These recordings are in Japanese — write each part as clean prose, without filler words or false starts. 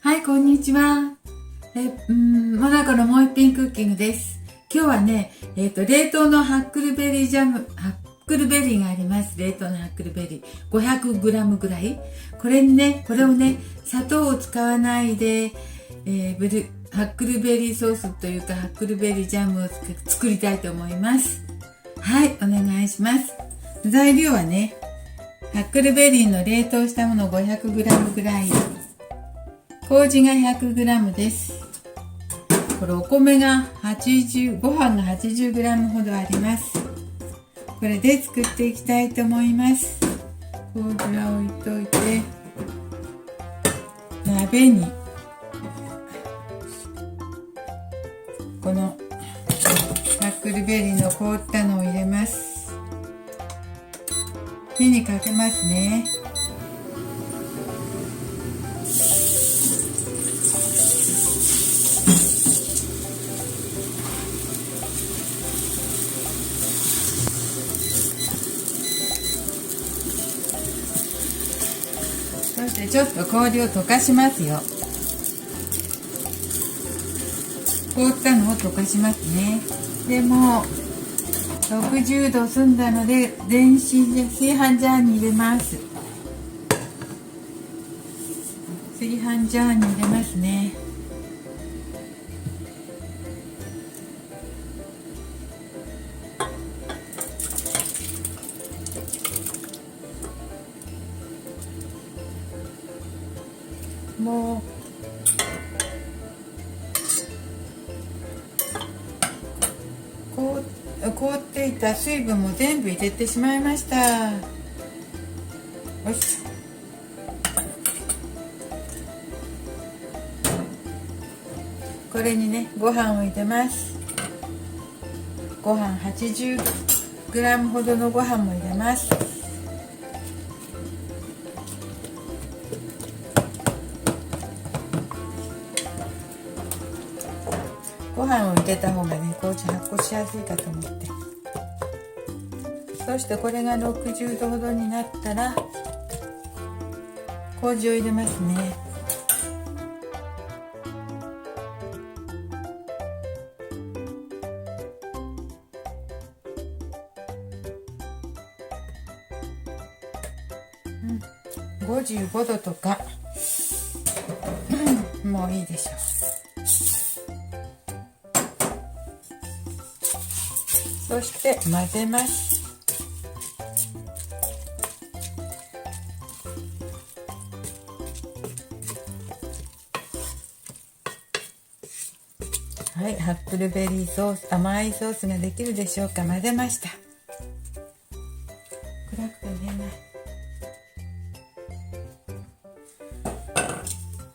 はい、こんにちは。モナコのもう一品クッキングです。今日はね、冷凍のハックルベリージャム、ハックルベリーがあります。冷凍のハックルベリー。500g ぐらい。これをね、砂糖を使わないで、ハックルベリーソースというか、ハックルベリージャムを作りたいと思います。はい、お願いします。材料はね、ハックルベリーの冷凍したもの 500g ぐらい。麹が 100g です。これお米がご飯が 80g ほどあります。これで作っていきたいと思います。麹は置いといて、鍋にこのハックルベリーの凍ったのを入れます。火にかけますね。そしてちょっと氷を溶かしますよ。凍ったのを溶かしますね。でも60度済んだので炊飯ジャーに入れます。炊飯ジャーに入れますね。もう凍っていた水分も全部入れてしまいました。よし。これにね、ご飯を入れます。ご飯 80g ほどのご飯も入れます。ご飯を入れた方がね、麹発酵しやすいかと思って。そしてこれが60度ほどになったら麹を入れますね。55度とかもういいでしょう。そして混ぜます。はい、ハックルベリーソース、甘いソースができるでしょうか。混ぜました。暗くて見えない。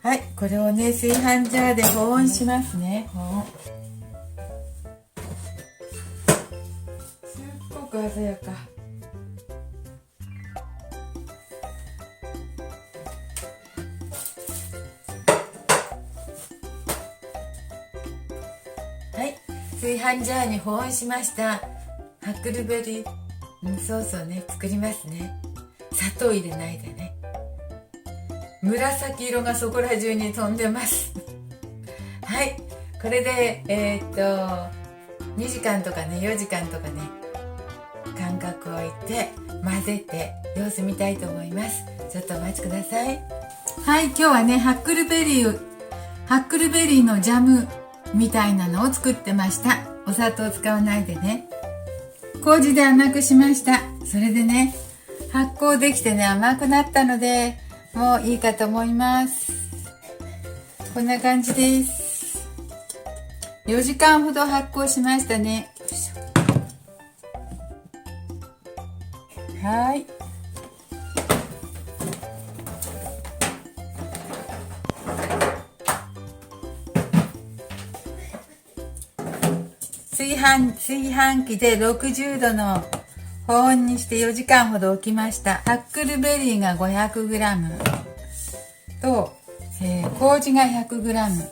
はい、これをね、炊飯ジャーで保温しますね。保温。すっごく鮮やか。はい、炊飯ジャーに保温しましたハックルベリーソースをね、作りますね。砂糖入れないでね。紫色がそこら中に飛んでますはい、これで2時間とかね、4時間とかね、間隔を置いて混ぜて様子見たいと思います。ちょっとお待ちください。はい、今日はね、ハックルベリーのジャムみたいなのを作ってました。お砂糖使わないでね。麹で甘くしました。それでね、発酵できてね、甘くなったのでもういいかと思います。こんな感じです。4時間ほど発酵しましたね。はい。炊飯器で60度の保温にして4時間ほど置きました。ハックルベリーが 500g と、麹が 100g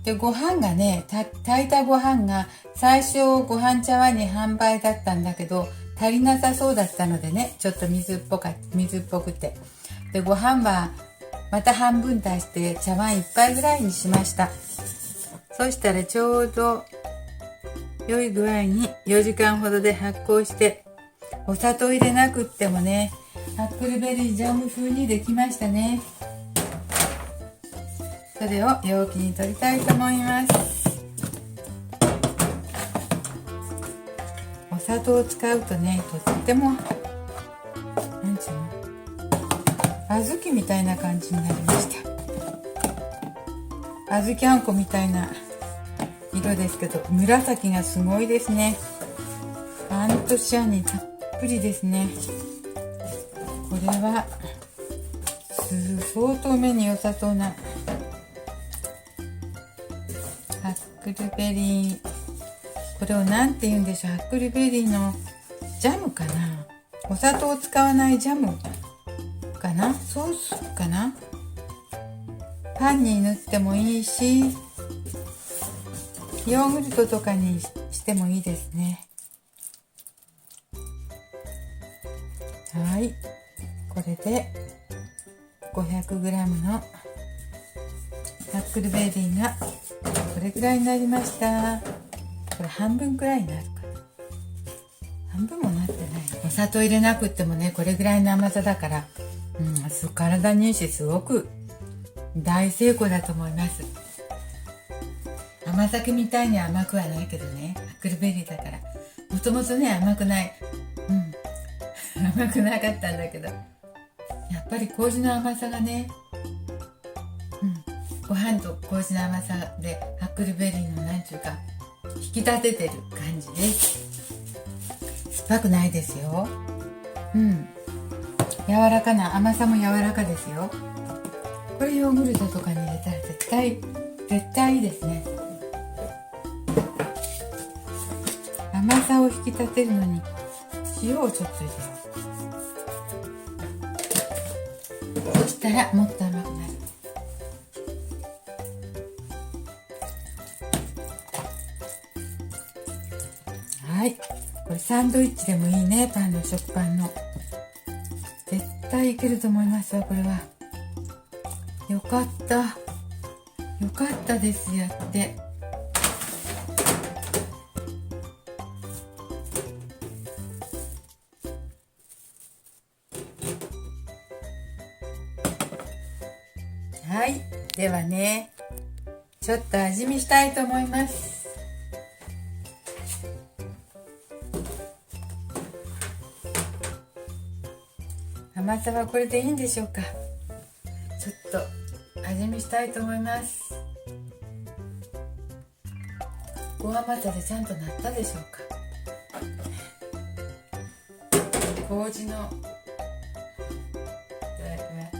で、ご飯がね、炊いたご飯が最初ご飯茶碗に半杯だったんだけど足りなさそうだったのでね、ちょっと水っぽくて、でご飯はまた半分足して茶碗1杯ぐらいにしました。そしたらちょうど良い具合に4時間ほどで発酵して、お砂糖入れなくってもね、ハックルベリージャム風にできましたね。それを容器に取りたいと思います。お砂糖を使うとね、とってもなんちゅうの、小豆みたいな感じになりました。小豆あんこみたいな色ですけど、紫がすごいですね。アントシアニンたっぷりですね。これは相当目に良さそうなハックルベリー、これをなんて言うんでしょう。ハックルベリーのジャムかな、お砂糖を使わないジャムかな、ソースかな。パンに塗ってもいいし、ヨーグルトとかにしてもいいですね。はい、これで 500g のハックルベリーがこれぐらいになりました。これ半分くらいになるかな。半分もなってない。お砂糖入れなくってもね、これぐらいの甘さだから、体にいいし、すごく大成功だと思います。甘酒みたいに甘くはないけどね、ハックルベリーだから。もともとね、甘くない。甘くなかったんだけど、やっぱり麹の甘さがね、ご飯と麹の甘さでハックルベリーのなんちゅうか引き立ててる感じです。酸っぱくないですよ。柔らかな、甘さも柔らかですよ。これヨーグルトとかに入れたら絶対いいですね。甘さを引き立てるのに塩をちょっと入れよう。そしたらもっと甘くなる。はい、これサンドイッチでもいいね。パンの、食パンの絶対いけると思いますよ。これはよかったです。やって。はい、ではね、ちょっと味見したいと思います。甘さはこれでいいんでしょうか。ちょっと味見したいと思います。ご飯またでちゃんとなったでしょうか。麹のいただきます。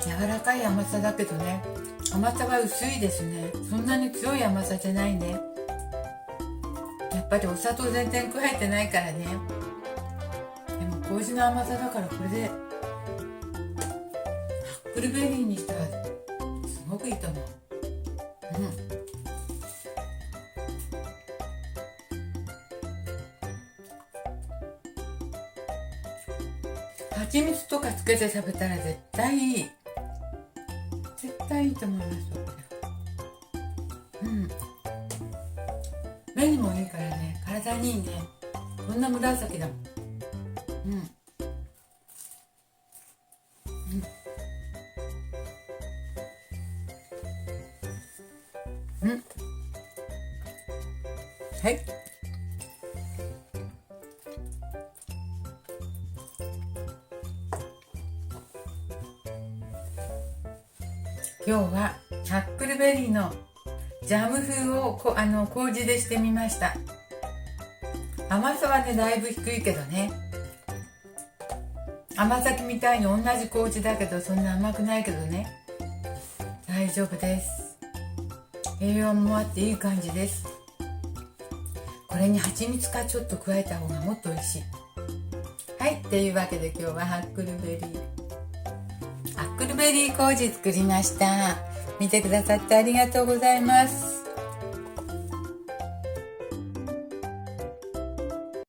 柔らかい甘さだけどね、甘さは薄いですね。そんなに強い甘さじゃないね。やっぱりお砂糖全然加えてないからね。でも麹の甘さだから、これでハックルベリーにしたらすごくいいと思う。蜂蜜とかつけて食べたら絶対いいと思いますよ、これ。目にもいいからね、体にいいね。こんな紫だもん。はい。今日はハックルベリーのジャム風を麹でしてみました。甘さはね、だいぶ低いけどね。甘酒みたいに同じ麹だけど、そんな甘くないけどね、大丈夫です。栄養もあっていい感じです。これに蜂蜜かちょっと加えた方がもっと美味しい。はい、というわけで今日はハックルベリーベリー麹作りました。見てくださってありがとうございます。